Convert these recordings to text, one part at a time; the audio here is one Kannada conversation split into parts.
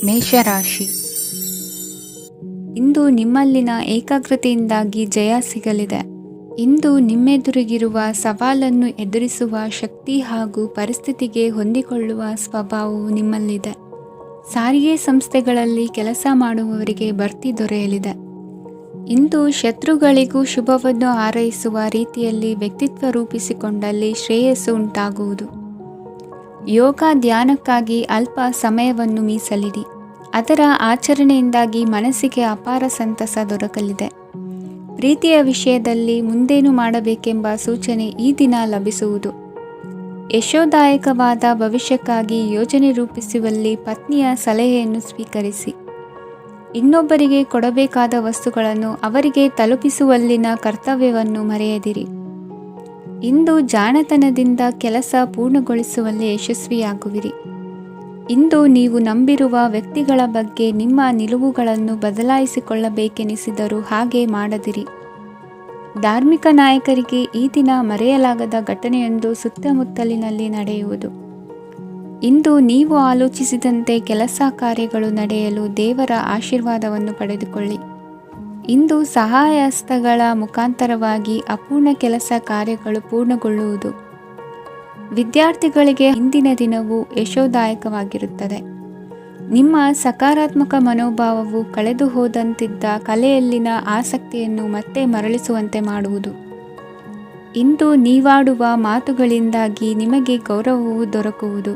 ಮೇಷರಾಶಿ. ಇಂದು ನಿಮ್ಮಲ್ಲಿನ ಏಕಾಗ್ರತೆಯಿಂದಾಗಿ ಜಯ ಸಿಗಲಿದೆ. ಇಂದು ನಿಮ್ಮೆದುರಿಗಿರುವ ಸವಾಲನ್ನು ಎದುರಿಸುವ ಶಕ್ತಿ ಹಾಗೂ ಪರಿಸ್ಥಿತಿಗೆ ಹೊಂದಿಕೊಳ್ಳುವ ಸ್ವಭಾವವು ನಿಮ್ಮಲ್ಲಿದೆ. ಸಾರಿಗೆ ಸಂಸ್ಥೆಗಳಲ್ಲಿ ಕೆಲಸ ಮಾಡುವವರಿಗೆ ಬಡ್ತಿ ದೊರೆಯಲಿದೆ. ಇಂದು ಶತ್ರುಗಳಿಗೂ ಶುಭವನ್ನು ಹಾರೈಸುವ ರೀತಿಯಲ್ಲಿ ವ್ಯಕ್ತಿತ್ವ ರೂಪಿಸಿಕೊಂಡಲ್ಲಿ ಶ್ರೇಯಸ್ಸು ಉಂಟಾಗುವುದು. ಯೋಗ ಧ್ಯಾನಕ್ಕಾಗಿ ಅಲ್ಪ ಸಮಯವನ್ನು ಮೀಸಲಿಡಿ. ಅದರ ಆಚರಣೆಯಿಂದಾಗಿ ಮನಸ್ಸಿಗೆ ಅಪಾರ ಸಂತಸ ದೊರಕಲಿದೆ. ಪ್ರೀತಿಯ ವಿಷಯದಲ್ಲಿ ಮುಂದೇನು ಮಾಡಬೇಕೆಂಬ ಸೂಚನೆ ಈ ದಿನ ಲಭಿಸುವುದು. ಯಶೋದಾಯಕವಾದ ಭವಿಷ್ಯಕ್ಕಾಗಿ ಯೋಜನೆ ರೂಪಿಸುವಲ್ಲಿ ಪತ್ನಿಯ ಸಲಹೆಯನ್ನು ಸ್ವೀಕರಿಸಿ. ಇನ್ನೊಬ್ಬರಿಗೆ ಕೊಡಬೇಕಾದ ವಸ್ತುಗಳನ್ನು ಅವರಿಗೆ ತಲುಪಿಸುವಲ್ಲಿನ ಕರ್ತವ್ಯವನ್ನು ಮರೆಯದಿರಿ. ಇಂದು ಜಾಣತನದಿಂದ ಕೆಲಸ ಪೂರ್ಣಗೊಳಿಸುವಲ್ಲಿ ಯಶಸ್ವಿಯಾಗುವಿರಿ. ಇಂದು ನೀವು ನಂಬಿರುವ ವ್ಯಕ್ತಿಗಳ ಬಗ್ಗೆ ನಿಮ್ಮ ನಿಲುವುಗಳನ್ನು ಬದಲಾಯಿಸಿಕೊಳ್ಳಬೇಕೆನಿಸಿದರೂ ಹಾಗೆ ಮಾಡದಿರಿ. ಧಾರ್ಮಿಕ ನಾಯಕರಿಗೆ ಈ ದಿನ ಮರೆಯಲಾಗದ ಘಟನೆಯೊಂದು ಸುತ್ತಮುತ್ತಲಿನಲ್ಲಿ ನಡೆಯುವುದು. ಇಂದು ನೀವು ಆಲೋಚಿಸಿದಂತೆ ಕೆಲಸ ಕಾರ್ಯಗಳು ನಡೆಯಲು ದೇವರ ಆಶೀರ್ವಾದವನ್ನು ಪಡೆದುಕೊಳ್ಳಿ. ಇಂದು ಸಹಾಯ ಹಸ್ತಗಳ ಮುಖಾಂತರವಾಗಿ ಅಪೂರ್ಣ ಕೆಲಸ ಕಾರ್ಯಗಳು ಪೂರ್ಣಗೊಳ್ಳುವುದು. ವಿದ್ಯಾರ್ಥಿಗಳಿಗೆ ಇಂದಿನ ದಿನವು ಯಶೋದಾಯಕವಾಗಿರುತ್ತದೆ. ನಿಮ್ಮ ಸಕಾರಾತ್ಮಕ ಮನೋಭಾವವು ಕಳೆದು ಹೋದಂತಿದ್ದ ಕಲೆಯಲ್ಲಿನ ಆಸಕ್ತಿಯನ್ನು ಮತ್ತೆ ಮರಳಿಸುವಂತೆ ಮಾಡುವುದು. ಇಂದು ನೀವಾಡುವ ಮಾತುಗಳಿಂದಾಗಿ ನಿಮಗೆ ಗೌರವವು ದೊರಕುವುದು.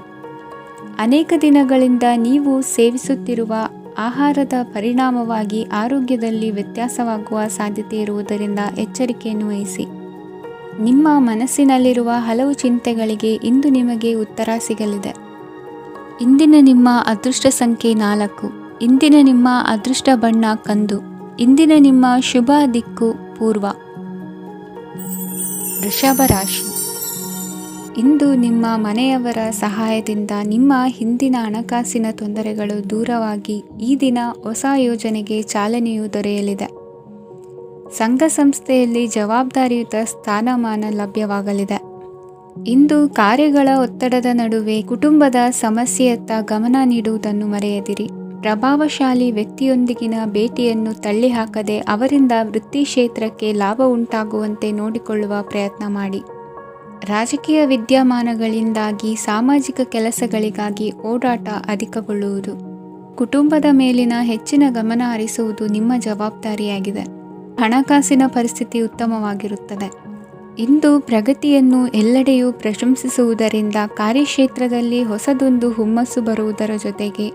ಅನೇಕ ದಿನಗಳಿಂದ ನೀವು ಸೇವಿಸುತ್ತಿರುವ ಆಹಾರದ ಪರಿಣಾಮವಾಗಿ ಆರೋಗ್ಯದಲ್ಲಿ ವ್ಯತ್ಯಾಸವಾಗುವ ಸಾಧ್ಯತೆ ಇರುವುದರಿಂದ ಎಚ್ಚರಿಕೆಯನ್ನು ವಹಿಸಿ. ನಿಮ್ಮ ಮನಸ್ಸಿನಲ್ಲಿರುವ ಹಲವು ಚಿಂತೆಗಳಿಗೆ ಇಂದು ನಿಮಗೆ ಉತ್ತರ ಸಿಗಲಿದೆ. ಇಂದಿನ ನಿಮ್ಮ ಅದೃಷ್ಟ ಸಂಖ್ಯೆ 4. ಇಂದಿನ ನಿಮ್ಮ ಅದೃಷ್ಟ ಬಣ್ಣ ಕಂದು. ಇಂದಿನ ನಿಮ್ಮ ಶುಭ ದಿಕ್ಕು ಪೂರ್ವ. ವೃಷಭ ರಾಶಿ. ಇಂದು ನಿಮ್ಮ ಮನೆಯವರ ಸಹಾಯದಿಂದ ನಿಮ್ಮ ಹಿಂದಿನ ಹಣಕಾಸಿನ ತೊಂದರೆಗಳು ದೂರವಾಗಿ ಈ ದಿನ ಹೊಸ ಯೋಜನೆಗೆ ಚಾಲನೆಯು ದೊರೆಯಲಿದೆ. ಸಂಘ ಸಂಸ್ಥೆಯಲ್ಲಿ ಜವಾಬ್ದಾರಿಯುತ ಸ್ಥಾನಮಾನ ಲಭ್ಯವಾಗಲಿದೆ. ಇಂದು ಕಾರ್ಯಗಳ ಒತ್ತಡದ ನಡುವೆ ಕುಟುಂಬದ ಸಮಸ್ಯೆಯತ್ತ ಗಮನ ನೀಡುವುದನ್ನು ಮರೆಯದಿರಿ. ಪ್ರಭಾವಶಾಲಿ ವ್ಯಕ್ತಿಯೊಂದಿಗಿನ ಭೇಟಿಯನ್ನು ತಳ್ಳಿಹಾಕದೆ ಅವರಿಂದ ವೃತ್ತಿ ಕ್ಷೇತ್ರಕ್ಕೆ ಲಾಭ ಉಂಟಾಗುವಂತೆ ನೋಡಿಕೊಳ್ಳುವ ಪ್ರಯತ್ನ ಮಾಡಿ. ರಾಜಕೀಯ ವಿದ್ಯಮಾನಗಳಿಂದಾಗಿ ಸಾಮಾಜಿಕ ಕೆಲಸಗಳಿಗಾಗಿ ಓಡಾಟ ಅಧಿಕಗೊಳ್ಳುವುದು. ಕುಟುಂಬದ ಮೇಲಿನ ಹೆಚ್ಚಿನ ಗಮನ ಹರಿಸುವುದು ನಿಮ್ಮ ಜವಾಬ್ದಾರಿಯಾಗಿದೆ. ಹಣಕಾಸಿನ ಪರಿಸ್ಥಿತಿ ಉತ್ತಮವಾಗಿರುತ್ತದೆ. ಇಂದು ಪ್ರಗತಿಯನ್ನು ಎಲ್ಲೆಡೆಯೂ ಪ್ರಶಂಸಿಸುವುದರಿಂದ ಕಾರ್ಯಕ್ಷೇತ್ರದಲ್ಲಿ ಹೊಸದೊಂದು ಹುಮ್ಮಸ್ಸು ಬರುವುದರ ಜೊತೆಗೆ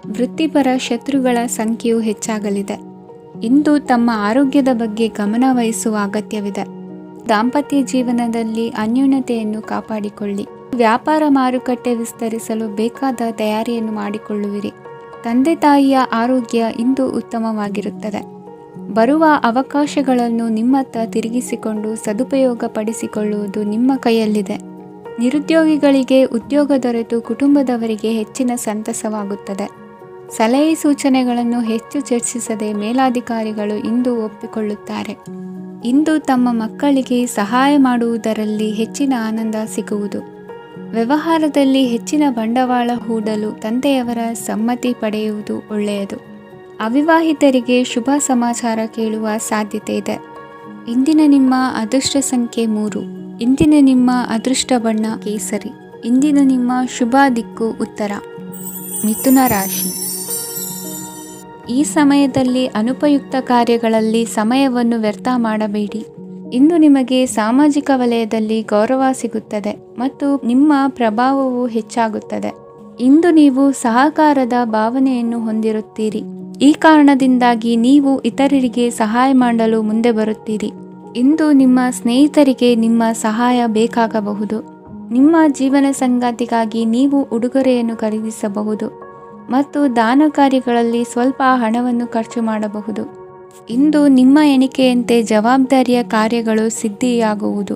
ವೃತ್ತಿಪರ ಶತ್ರುಗಳ ಸಂಖ್ಯೆಯು ಹೆಚ್ಚಾಗಲಿದೆ. ಇಂದು ತಮ್ಮ ಆರೋಗ್ಯದ ಬಗ್ಗೆ ಗಮನ ವಹಿಸುವ ಅಗತ್ಯವಿದೆ. ದಾಂಪತ್ಯ ಜೀವನದಲ್ಲಿ ಅನ್ಯೋನ್ಯತೆಯನ್ನು ಕಾಪಾಡಿಕೊಳ್ಳಿ. ವ್ಯಾಪಾರ ಮಾರುಕಟ್ಟೆ ವಿಸ್ತರಿಸಲು ಬೇಕಾದ ತಯಾರಿಯನ್ನು ಮಾಡಿಕೊಳ್ಳುವಿರಿ. ತಂದೆ ತಾಯಿಯ ಆರೋಗ್ಯ ಇಂದು ಉತ್ತಮವಾಗಿರುತ್ತದೆ. ಬರುವ ಅವಕಾಶಗಳನ್ನು ನಿಮ್ಮತ್ತ ತಿರುಗಿಸಿಕೊಂಡು ಸದುಪಯೋಗ ಪಡಿಸಿಕೊಳ್ಳುವುದು ನಿಮ್ಮ ಕೈಯಲ್ಲಿದೆ. ನಿರುದ್ಯೋಗಿಗಳಿಗೆ ಉದ್ಯೋಗ ದೊರೆತು ಕುಟುಂಬದವರಿಗೆ ಹೆಚ್ಚಿನ ಸಂತಸವಾಗುತ್ತದೆ. ಸಲಹೆ ಸೂಚನೆಗಳನ್ನು ಹೆಚ್ಚು ಚರ್ಚಿಸದೆ ಮೇಲಾಧಿಕಾರಿಗಳು ಇಂದು ಒಪ್ಪಿಕೊಳ್ಳುತ್ತಾರೆ. ಇಂದು ತಮ್ಮ ಮಕ್ಕಳಿಗೆ ಸಹಾಯ ಮಾಡುವುದರಲ್ಲಿ ಹೆಚ್ಚಿನ ಆನಂದ ಸಿಗುವುದು. ವ್ಯವಹಾರದಲ್ಲಿ ಹೆಚ್ಚಿನ ಬಂಡವಾಳ ಹೂಡಲು ತಂದೆಯವರ ಸಮ್ಮತಿ ಪಡೆಯುವುದು ಒಳ್ಳೆಯದು. ಅವಿವಾಹಿತರಿಗೆ ಶುಭ ಸಮಾಚಾರ ಕೇಳುವ ಸಾಧ್ಯತೆ ಇದೆ. ಇಂದಿನ ನಿಮ್ಮ ಅದೃಷ್ಟ ಸಂಖ್ಯೆ 3. ಇಂದಿನ ನಿಮ್ಮ ಅದೃಷ್ಟ ಬಣ್ಣ ಕೇಸರಿ. ಇಂದಿನ ನಿಮ್ಮ ಶುಭ ದಿಕ್ಕು ಉತ್ತರ. ಮಿಥುನ ರಾಶಿ. ಈ ಸಮಯದಲ್ಲಿ ಅನುಪಯುಕ್ತ ಕಾರ್ಯಗಳಲ್ಲಿ ಸಮಯವನ್ನು ವ್ಯರ್ಥ ಮಾಡಬೇಡಿ. ಇಂದು ನಿಮಗೆ ಸಾಮಾಜಿಕ ವಲಯದಲ್ಲಿ ಗೌರವ ಸಿಗುತ್ತದೆ ಮತ್ತು ನಿಮ್ಮ ಪ್ರಭಾವವು ಹೆಚ್ಚಾಗುತ್ತದೆ. ಇಂದು ನೀವು ಸಹಕಾರದ ಭಾವನೆಯನ್ನು ಹೊಂದಿರುತ್ತೀರಿ. ಈ ಕಾರಣದಿಂದಾಗಿ ನೀವು ಇತರರಿಗೆ ಸಹಾಯ ಮಾಡಲು ಮುಂದೆ ಬರುತ್ತೀರಿ. ಇಂದು ನಿಮ್ಮ ಸ್ನೇಹಿತರಿಗೆ ನಿಮ್ಮ ಸಹಾಯ ಬೇಕಾಗಬಹುದು. ನಿಮ್ಮ ಜೀವನ ಸಂಗಾತಿಗಾಗಿ ನೀವು ಉಡುಗೊರೆಯನ್ನು ಖರೀದಿಸಬಹುದು ಮತ್ತು ದಾನ ಕಾರ್ಯಗಳಲ್ಲಿ ಸ್ವಲ್ಪ ಹಣವನ್ನು ಖರ್ಚು ಮಾಡಬಹುದು. ಇಂದು ನಿಮ್ಮ ಎಣಿಕೆಯಂತೆ ಜವಾಬ್ದಾರಿಯ ಕಾರ್ಯಗಳು ಸಿದ್ಧಿಯಾಗುವುದು.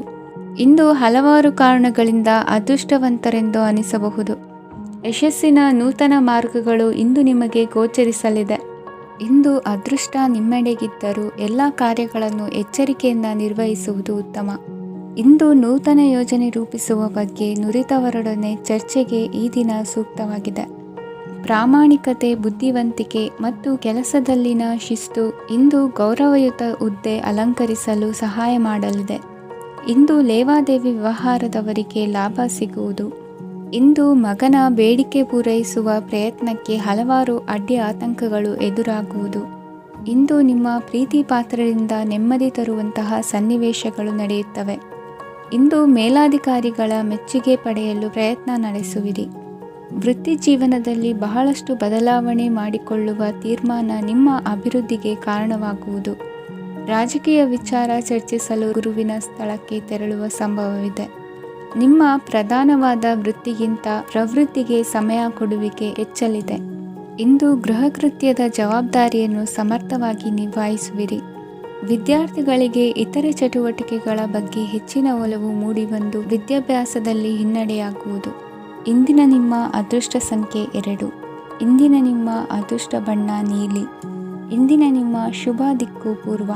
ಇಂದು ಹಲವಾರು ಕಾರಣಗಳಿಂದ ಅದೃಷ್ಟವಂತರೆಂದು ಅನಿಸಬಹುದು. ಯಶಸ್ಸಿನ ನೂತನ ಮಾರ್ಗಗಳು ಇಂದು ನಿಮಗೆ ಗೋಚರಿಸಲಿದೆ. ಇಂದು ಅದೃಷ್ಟ ನಿಮ್ಮೆಡೆಗಿದ್ದರೂ ಎಲ್ಲ ಕಾರ್ಯಗಳನ್ನು ಎಚ್ಚರಿಕೆಯಿಂದ ನಿರ್ವಹಿಸುವುದು ಉತ್ತಮ. ಇಂದು ನೂತನ ಯೋಜನೆ ರೂಪಿಸುವ ಬಗ್ಗೆ ನುರಿತವರೊಡನೆ ಚರ್ಚೆಗೆ ಈ ದಿನ ಸೂಕ್ತವಾಗಿದೆ. ಪ್ರಾಮಾಣಿಕತೆ, ಬುದ್ಧಿವಂತಿಕೆ ಮತ್ತು ಕೆಲಸದಲ್ಲಿನ ಶಿಸ್ತು ಇಂದು ಗೌರವಯುತ ಹುದ್ದೆ ಅಲಂಕರಿಸಲು ಸಹಾಯ ಮಾಡಲಿದೆ. ಇಂದು ಲೇವಾದೇವಿ ವ್ಯವಹಾರದವರಿಗೆ ಲಾಭ ಸಿಗುವುದು. ಇಂದು ಮಗನ ಬೇಡಿಕೆ ಪೂರೈಸುವ ಪ್ರಯತ್ನಕ್ಕೆ ಹಲವಾರು ಅಡ್ಡಿ ಆತಂಕಗಳು ಎದುರಾಗುವುದು. ಇಂದು ನಿಮ್ಮ ಪ್ರೀತಿ ಪಾತ್ರರಿಂದ ನೆಮ್ಮದಿ ತರುವಂತಹ ಸನ್ನಿವೇಶಗಳು ನಡೆಯುತ್ತವೆ. ಇಂದು ಮೇಲಾಧಿಕಾರಿಗಳ ಮೆಚ್ಚುಗೆ ಪಡೆಯಲು ಪ್ರಯತ್ನ ನಡೆಸುವಿರಿ. ವೃತ್ತಿ ಜೀವನದಲ್ಲಿ ಬಹಳಷ್ಟು ಬದಲಾವಣೆ ಮಾಡಿಕೊಳ್ಳುವ ತೀರ್ಮಾನ ನಿಮ್ಮ ಅಭಿವೃದ್ಧಿಗೆ ಕಾರಣವಾಗುವುದು. ರಾಜಕೀಯ ವಿಚಾರ ಚರ್ಚಿಸಲು ಗುರುವಿನ ಸ್ಥಳಕ್ಕೆ ತೆರಳುವ ಸಂಭವವಿದೆ. ನಿಮ್ಮ ಪ್ರಧಾನವಾದ ವೃತ್ತಿಗಿಂತ ಪ್ರವೃತ್ತಿಗೆ ಸಮಯ ಕೊಡುವಿಕೆ ಹೆಚ್ಚಲಿದೆ. ಇಂದು ಗೃಹ ಕೃತ್ಯದ ಜವಾಬ್ದಾರಿಯನ್ನು ಸಮರ್ಥವಾಗಿ ನಿಭಾಯಿಸುವಿರಿ. ವಿದ್ಯಾರ್ಥಿಗಳಿಗೆ ಇತರೆ ಚಟುವಟಿಕೆಗಳ ಬಗ್ಗೆ ಹೆಚ್ಚಿನ ಒಲವು ಮೂಡಿಬಂದು ವಿದ್ಯಾಭ್ಯಾಸದಲ್ಲಿ ಹಿನ್ನಡೆಯಾಗುವುದು. ಇಂದಿನ ನಿಮ್ಮ ಅದೃಷ್ಟ ಸಂಖ್ಯೆ 2. ಇಂದಿನ ನಿಮ್ಮ ಅದೃಷ್ಟ ಬಣ್ಣ ನೀಲಿ. ಇಂದಿನ ನಿಮ್ಮ ಶುಭ ದಿಕ್ಕು ಪೂರ್ವ.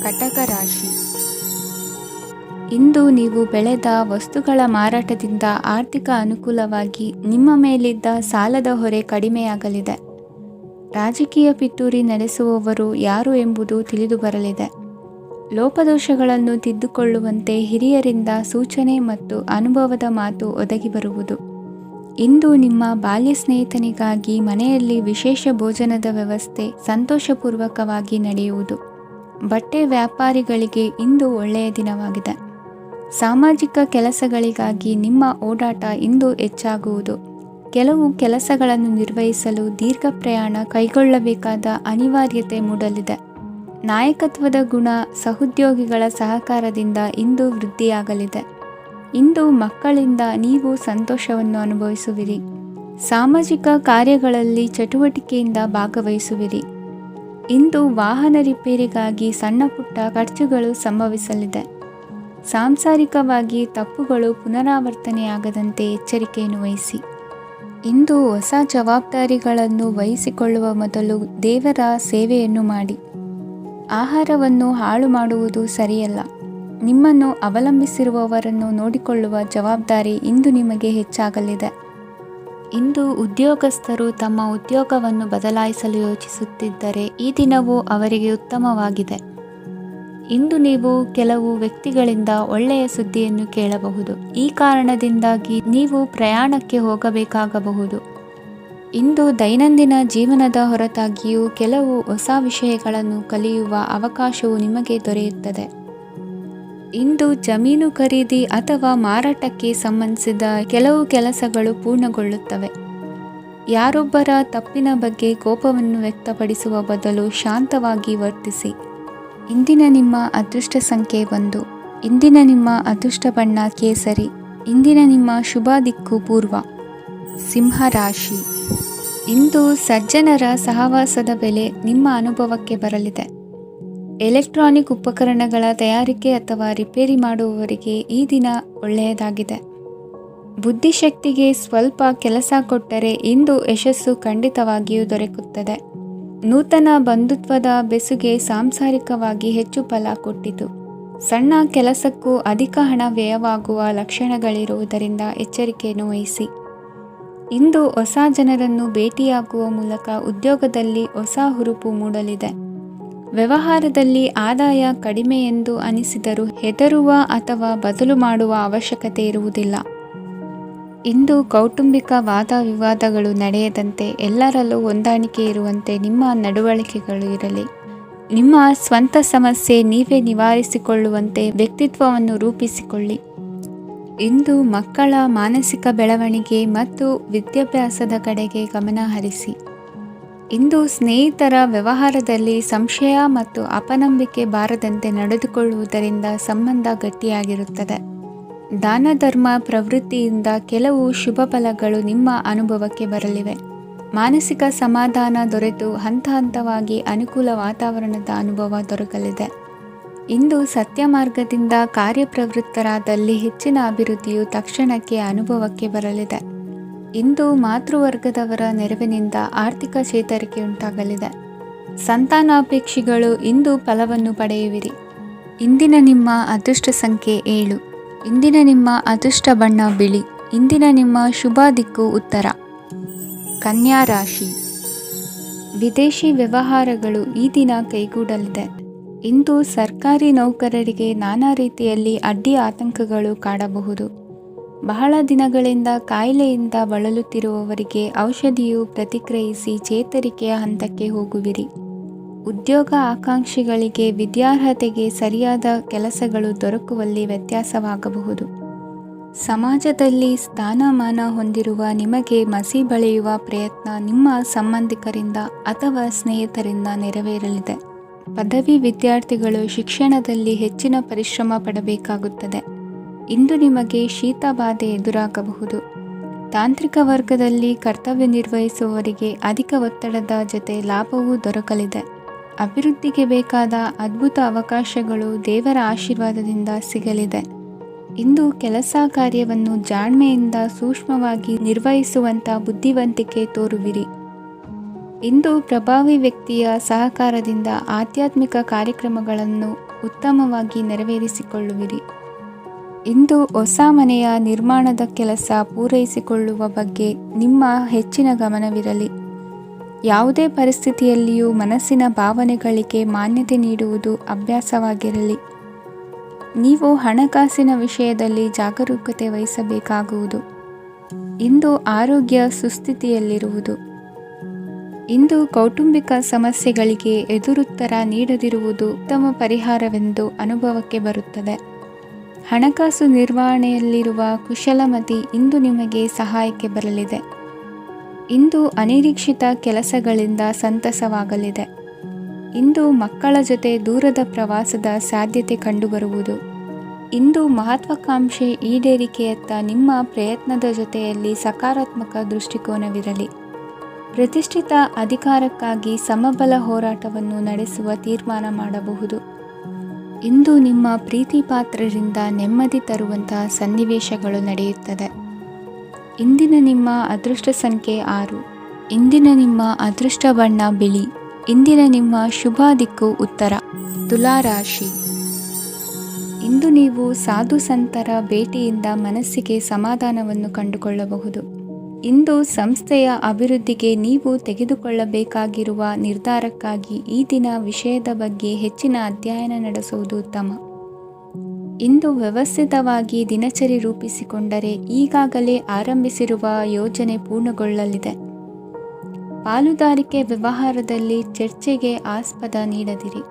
ಕಟಕ ರಾಶಿ. ಇಂದು ನೀವು ಬೆಳೆದ ವಸ್ತುಗಳ ಮಾರಾಟದಿಂದ ಆರ್ಥಿಕ ಅನುಕೂಲವಾಗಿ ನಿಮ್ಮ ಮೇಲಿದ್ದ ಸಾಲದ ಹೊರೆ ಕಡಿಮೆಯಾಗಲಿದೆ. ರಾಜಕೀಯ ಪಿತೂರಿ ನಡೆಸುವವರು ಯಾರು ಎಂಬುದು ತಿಳಿದು ಬರಲಿದೆ. ಲೋಪದೋಷಗಳನ್ನು ತಿದ್ದುಕೊಳ್ಳುವಂತೆ ಹಿರಿಯರಿಂದ ಸೂಚನೆ ಮತ್ತು ಅನುಭವದ ಮಾತು ಒದಗಿ ಬರುವುದು. ಇಂದು ನಿಮ್ಮ ಬಾಲ್ಯ ಸ್ನೇಹಿತನಿಗಾಗಿ ಮನೆಯಲ್ಲಿ ವಿಶೇಷ ಭೋಜನದ ವ್ಯವಸ್ಥೆ ಸಂತೋಷಪೂರ್ವಕವಾಗಿ ನಡೆಯುವುದು. ಬಟ್ಟೆ ವ್ಯಾಪಾರಿಗಳಿಗೆ ಇಂದು ಒಳ್ಳೆಯ ದಿನವಾಗಿದೆ. ಸಾಮಾಜಿಕ ಕೆಲಸಗಳಿಗಾಗಿ ನಿಮ್ಮ ಓಡಾಟ ಇಂದು ಹೆಚ್ಚಾಗುವುದು. ಕೆಲವು ಕೆಲಸಗಳನ್ನು ನಿರ್ವಹಿಸಲು ದೀರ್ಘ ಪ್ರಯಾಣ ಕೈಗೊಳ್ಳಬೇಕಾದ ಅನಿವಾರ್ಯತೆ ಮೂಡಲಿದೆ. ನಾಯಕತ್ವದ ಗುಣ, ಸಹೋದ್ಯೋಗಿಗಳ ಸಹಕಾರದಿಂದ ಇಂದು ವೃದ್ಧಿಯಾಗಲಿದೆ. ಇಂದು ಮಕ್ಕಳಿಂದ ನೀವು ಸಂತೋಷವನ್ನು ಅನುಭವಿಸುವಿರಿ. ಸಾಮಾಜಿಕ ಕಾರ್ಯಗಳಲ್ಲಿ ಚಟುವಟಿಕೆಯಿಂದ ಭಾಗವಹಿಸುವಿರಿ. ಇಂದು ವಾಹನ ರಿಪೇರಿಗಾಗಿ ಸಣ್ಣ ಪುಟ್ಟ ಖರ್ಚುಗಳು ಸಂಭವಿಸಲಿದೆ. ಸಾಂಸಾರಿಕವಾಗಿ ತಪ್ಪುಗಳು ಪುನರಾವರ್ತನೆಯಾಗದಂತೆ ಎಚ್ಚರಿಕೆಯನ್ನು ವಹಿಸಿ. ಇಂದು ಹೊಸ ಜವಾಬ್ದಾರಿಗಳನ್ನು ವಹಿಸಿಕೊಳ್ಳುವ ಮೊದಲು ದೇವರ ಸೇವೆಯನ್ನು ಮಾಡಿ. ಆಹಾರವನ್ನು ಹಾಳು ಮಾಡುವುದು ಸರಿಯಲ್ಲ. ನಿಮ್ಮನ್ನು ಅವಲಂಬಿಸಿರುವವರನ್ನು ನೋಡಿಕೊಳ್ಳುವ ಜವಾಬ್ದಾರಿ ಇಂದು ನಿಮಗೆ ಹೆಚ್ಚಾಗಲಿದೆ. ಇಂದು ಉದ್ಯೋಗಸ್ಥರು ತಮ್ಮ ಉದ್ಯೋಗವನ್ನು ಬದಲಾಯಿಸಲು ಯೋಚಿಸುತ್ತಿದ್ದರೆ ಈ ದಿನವೂ ಅವರಿಗೆ ಉತ್ತಮವಾಗಿದೆ. ಇಂದು ನೀವು ಕೆಲವು ವ್ಯಕ್ತಿಗಳಿಂದ ಒಳ್ಳೆಯ ಸುದ್ದಿಯನ್ನು ಕೇಳಬಹುದು. ಈ ಕಾರಣದಿಂದಾಗಿ ನೀವು ಪ್ರಯಾಣಕ್ಕೆ ಹೋಗಬೇಕಾಗಬಹುದು. ಇಂದು ದೈನಂದಿನ ಜೀವನದ ಹೊರತಾಗಿಯೂ ಕೆಲವು ಹೊಸ ವಿಷಯಗಳನ್ನು ಕಲಿಯುವ ಅವಕಾಶವು ನಿಮಗೆ ದೊರೆಯುತ್ತದೆ. ಇಂದು ಜಮೀನು ಖರೀದಿ ಅಥವಾ ಮಾರಾಟಕ್ಕೆ ಸಂಬಂಧಿಸಿದ ಕೆಲವು ಕೆಲಸಗಳು ಪೂರ್ಣಗೊಳ್ಳುತ್ತವೆ. ಯಾರೊಬ್ಬರ ತಪ್ಪಿನ ಬಗ್ಗೆ ಕೋಪವನ್ನು ವ್ಯಕ್ತಪಡಿಸುವ ಬದಲು ಶಾಂತವಾಗಿ ವರ್ತಿಸಿ. ಇಂದಿನ ನಿಮ್ಮ ಅದೃಷ್ಟ ಸಂಖ್ಯೆ 1. ಇಂದಿನ ನಿಮ್ಮ ಅದೃಷ್ಟ ಬಣ್ಣ ಕೇಸರಿ. ಇಂದಿನ ನಿಮ್ಮ ಶುಭ ದಿಕ್ಕು ಪೂರ್ವ. ಸಿಂಹ ರಾಶಿ. ಇಂದು ಸಜ್ಜನರ ಸಹವಾಸದ ಬೆಲೆ ನಿಮ್ಮ ಅನುಭವಕ್ಕೆ ಬರಲಿದೆ. ಎಲೆಕ್ಟ್ರಾನಿಕ್ ಉಪಕರಣಗಳ ತಯಾರಿಕೆ ಅಥವಾ ರಿಪೇರಿ ಮಾಡುವವರಿಗೆ ಈ ದಿನ ಒಳ್ಳೆಯದಾಗಿದೆ. ಬುದ್ಧಿಶಕ್ತಿಗೆ ಸ್ವಲ್ಪ ಕೆಲಸ ಕೊಟ್ಟರೆ ಇಂದು ಯಶಸ್ಸು ಖಂಡಿತವಾಗಿಯೂ ದೊರಕುತ್ತದೆ. ನೂತನ ಬಂಧುತ್ವದ ಬೆಸುಗೆ ಸಾಂಸಾರಿಕವಾಗಿ ಹೆಚ್ಚು ಫಲ ಕೊಟ್ಟಿತು. ಸಣ್ಣ ಕೆಲಸಕ್ಕೂ ಅಧಿಕ ಹಣ ವ್ಯಯವಾಗುವ ಲಕ್ಷಣಗಳಿರುವುದರಿಂದ ಎಚ್ಚರಿಕೆಯನ್ನು ವಹಿಸಿ. ಇಂದು ಹೊಸ ಜನರನ್ನು ಭೇಟಿಯಾಗುವ ಮೂಲಕ ಉದ್ಯೋಗದಲ್ಲಿ ಹೊಸ ಹುರುಪು ಮೂಡಲಿದೆ. ವ್ಯವಹಾರದಲ್ಲಿ ಆದಾಯ ಕಡಿಮೆ ಎಂದು ಅನಿಸಿದರೂ ಹೆದರುವ ಅಥವಾ ಬದಲು ಮಾಡುವ ಅವಶ್ಯಕತೆ ಇರುವುದಿಲ್ಲ. ಇಂದು ಕೌಟುಂಬಿಕ ವಾದ ವಿವಾದಗಳು ನಡೆಯದಂತೆ ಎಲ್ಲರಲ್ಲೂ ಹೊಂದಾಣಿಕೆ ಇರುವಂತೆ ನಿಮ್ಮ ನಡವಳಿಕೆಗಳು ಇರಲಿ. ನಿಮ್ಮ ಸ್ವಂತ ಸಮಸ್ಯೆ ನೀವೇ ನಿವಾರಿಸಿಕೊಳ್ಳುವಂತೆ ವ್ಯಕ್ತಿತ್ವವನ್ನು ರೂಪಿಸಿಕೊಳ್ಳಿ. ಇಂದು ಮಕ್ಕಳ ಮಾನಸಿಕ ಬೆಳವಣಿಗೆ ಮತ್ತು ವಿದ್ಯಾಭ್ಯಾಸದ ಕಡೆಗೆ ಗಮನ ಹರಿಸಿ. ಇಂದು ಸ್ನೇಹಿತರ ವ್ಯವಹಾರದಲ್ಲಿ ಸಂಶಯ ಮತ್ತು ಅಪನಂಬಿಕೆ ಬಾರದಂತೆ ನಡೆದುಕೊಳ್ಳುವುದರಿಂದ ಸಂಬಂಧ ಗಟ್ಟಿಯಾಗಿರುತ್ತದೆ. ದಾನ ಧರ್ಮ ಪ್ರವೃತ್ತಿಯಿಂದ ಕೆಲವು ಶುಭ ಫಲಗಳು ನಿಮ್ಮ ಅನುಭವಕ್ಕೆ ಬರಲಿವೆ. ಮಾನಸಿಕ ಸಮಾಧಾನ ದೊರೆತು ಹಂತ ಹಂತವಾಗಿ ಅನುಕೂಲ ವಾತಾವರಣದ ಅನುಭವ ದೊರಕಲಿದೆ. ಇಂದು ಸತ್ಯ ಮಾರ್ಗದಿಂದ ಕಾರ್ಯಪ್ರವೃತ್ತರಾದಲ್ಲಿ ಹೆಚ್ಚಿನ ಅಭಿವೃದ್ಧಿಯು ತಕ್ಷಣಕ್ಕೆ ಅನುಭವಕ್ಕೆ ಬರಲಿದೆ. ಇಂದು ಮಾತೃವರ್ಗದವರ ನೆರವಿನಿಂದ ಆರ್ಥಿಕ ಚೇತರಿಕೆ ಉಂಟಾಗಲಿದೆ. ಸಂತಾನಾಪೇಕ್ಷಿಗಳು ಇಂದು ಫಲವನ್ನು ಪಡೆಯುವಿರಿ. ಇಂದಿನ ನಿಮ್ಮ ಅದೃಷ್ಟ ಸಂಖ್ಯೆ 7. ಇಂದಿನ ನಿಮ್ಮ ಅದೃಷ್ಟ ಬಣ್ಣ ಬಿಳಿ. ಇಂದಿನ ನಿಮ್ಮ ಶುಭ ದಿಕ್ಕು ಉತ್ತರ. ಕನ್ಯಾ ರಾಶಿ. ವಿದೇಶಿ ವ್ಯವಹಾರಗಳು ಈ ದಿನ ಕೈಗೂಡಲಿದೆ. ಇಂದು ಸರ್ಕಾರಿ ನೌಕರರಿಗೆ ನಾನಾ ರೀತಿಯಲ್ಲಿ ಅಡ್ಡಿ ಆತಂಕಗಳು ಕಾಡಬಹುದು. ಬಹಳ ದಿನಗಳಿಂದ ಕಾಯಿಲೆಯಿಂದ ಬಳಲುತ್ತಿರುವವರಿಗೆ ಔಷಧಿಯು ಪ್ರತಿಕ್ರಿಯಿಸಿ ಚೇತರಿಕೆಯ ಹಂತಕ್ಕೆ ಹೋಗುವಿರಿ. ಉದ್ಯೋಗ ಆಕಾಂಕ್ಷಿಗಳಿಗೆ ವಿದ್ಯಾರ್ಹತೆಗೆ ಸರಿಯಾದ ಕೆಲಸಗಳು ದೊರಕುವಲ್ಲಿ ವ್ಯತ್ಯಾಸವಾಗಬಹುದು. ಸಮಾಜದಲ್ಲಿ ಸ್ಥಾನಮಾನ ಹೊಂದಿರುವ ನಿಮಗೆ ಮಸಿ ಬಳಿಯುವ ಪ್ರಯತ್ನ ನಿಮ್ಮ ಸಂಬಂಧಿಕರಿಂದ ಅಥವಾ ಸ್ನೇಹಿತರಿಂದ ನೆರವೇರಲಿದೆ. ಪದವಿ ವಿದ್ಯಾರ್ಥಿಗಳು ಶಿಕ್ಷಣದಲ್ಲಿ ಹೆಚ್ಚಿನ ಪರಿಶ್ರಮ ಪಡಬೇಕಾಗುತ್ತದೆ. ಇಂದು ನಿಮಗೆ ಶೀತ ಬಾಧೆ ಎದುರಾಗಬಹುದು. ತಾಂತ್ರಿಕ ವರ್ಗದಲ್ಲಿ ಕರ್ತವ್ಯ ನಿರ್ವಹಿಸುವವರಿಗೆ ಅಧಿಕ ಒತ್ತಡದ ಜೊತೆ ಲಾಭವೂ ದೊರಕಲಿದೆ. ಅಭಿವೃದ್ಧಿಗೆ ಬೇಕಾದ ಅದ್ಭುತ ಅವಕಾಶಗಳು ದೇವರ ಆಶೀರ್ವಾದದಿಂದ ಸಿಗಲಿದೆ. ಇಂದು ಕೆಲಸ ಕಾರ್ಯವನ್ನು ಜಾಣ್ಮೆಯಿಂದ ಸೂಕ್ಷ್ಮವಾಗಿ ನಿರ್ವಹಿಸುವಂಥ ಬುದ್ಧಿವಂತಿಕೆ ತೋರುವಿರಿ. ಇಂದು ಪ್ರಭಾವಿ ವ್ಯಕ್ತಿಯ ಸಹಕಾರದಿಂದ ಆಧ್ಯಾತ್ಮಿಕ ಕಾರ್ಯಕ್ರಮಗಳನ್ನು ಉತ್ತಮವಾಗಿ ನೆರವೇರಿಸಿಕೊಳ್ಳುವಿರಿ. ಇಂದು ಹೊಸ ಮನೆಯ ನಿರ್ಮಾಣದ ಕೆಲಸ ಪೂರೈಸಿಕೊಳ್ಳುವ ಬಗ್ಗೆ ನಿಮ್ಮ ಹೆಚ್ಚಿನ ಗಮನವಿರಲಿ. ಯಾವುದೇ ಪರಿಸ್ಥಿತಿಯಲ್ಲಿಯೂ ಮನಸ್ಸಿನ ಭಾವನೆಗಳಿಗೆ ಮಾನ್ಯತೆ ನೀಡುವುದು ಅಭ್ಯಾಸವಾಗಿರಲಿ. ನೀವು ಹಣಕಾಸಿನ ವಿಷಯದಲ್ಲಿ ಜಾಗರೂಕತೆ ವಹಿಸಬೇಕಾಗುವುದು. ಇಂದು ಆರೋಗ್ಯ ಸುಸ್ಥಿತಿಯಲ್ಲಿರುವುದು. ಇಂದು ಕೌಟುಂಬಿಕ ಸಮಸ್ಯೆಗಳಿಗೆ ಎದುರುತ್ತರ ನೀಡದಿರುವುದು ಉತ್ತಮ ಪರಿಹಾರವೆಂದು ಅನುಭವಕ್ಕೆ ಬರುತ್ತದೆ. ಹಣಕಾಸು ನಿರ್ವಹಣೆಯಲ್ಲಿರುವ ಕುಶಲಮತಿ ಇಂದು ನಿಮಗೆ ಸಹಾಯಕ್ಕೆ ಬರಲಿದೆ. ಇಂದು ಅನಿರೀಕ್ಷಿತ ಕೆಲಸಗಳಿಂದ ಸಂತಸವಾಗಲಿದೆ. ಇಂದು ಮಕ್ಕಳ ಜೊತೆ ದೂರದ ಪ್ರವಾಸದ ಸಾಧ್ಯತೆ ಕಂಡುಬರುವುದು. ಇಂದು ಮಹತ್ವಾಕಾಂಕ್ಷೆ ಈಡೇರಿಕೆಯತ್ತ ನಿಮ್ಮ ಪ್ರಯತ್ನದ ಜೊತೆಯಲ್ಲಿ ಸಕಾರಾತ್ಮಕ ದೃಷ್ಟಿಕೋನವಿರಲಿ. ಪ್ರತಿಷ್ಠಿತ ಅಧಿಕಾರಕ್ಕಾಗಿ ಸಮಬಲ ಹೋರಾಟವನ್ನು ನಡೆಸುವ ತೀರ್ಮಾನ ಮಾಡಬಹುದು. ಇಂದು ನಿಮ್ಮ ಪ್ರೀತಿ ಪಾತ್ರರಿಂದ ನೆಮ್ಮದಿ ತರುವಂತಹ ಸನ್ನಿವೇಶಗಳು ನಡೆಯುತ್ತದೆ. ಇಂದಿನ ನಿಮ್ಮ ಅದೃಷ್ಟ ಸಂಖ್ಯೆ 6. ಇಂದಿನ ನಿಮ್ಮ ಅದೃಷ್ಟ ಬಣ್ಣ ಬಿಳಿ. ಇಂದಿನ ನಿಮ್ಮ ಶುಭ ದಿಕ್ಕು ಉತ್ತರ. ತುಲಾ ರಾಶಿ. ಇಂದು ನೀವು ಸಾಧು ಸಂತರ ಭೇಟಿಯಿಂದ ಮನಸ್ಸಿಗೆ ಸಮಾಧಾನವನ್ನು ಕಂಡುಕೊಳ್ಳಬಹುದು. ಇಂದು ಸಂಸ್ಥೆಯ ಅಭಿವೃದ್ಧಿಗೆ ನೀವು ತೆಗೆದುಕೊಳ್ಳಬೇಕಾಗಿರುವ ನಿರ್ಧಾರಕ್ಕಾಗಿ ಈ ದಿನ ವಿಷಯದ ಬಗ್ಗೆ ಹೆಚ್ಚಿನ ಅಧ್ಯಯನ ನಡೆಸುವುದು ಉತ್ತಮ. ಇಂದು ವ್ಯವಸ್ಥಿತವಾಗಿ ದಿನಚರಿ ರೂಪಿಸಿಕೊಂಡರೆ ಈಗಾಗಲೇ ಆರಂಭಿಸಿರುವ ಯೋಜನೆ ಪೂರ್ಣಗೊಳ್ಳಲಿದೆ. ಪಾಲುದಾರಿಕೆ ವ್ಯವಹಾರದಲ್ಲಿ ಚರ್ಚೆಗೆ ಆಸ್ಪದ ನೀಡದಿರಿ.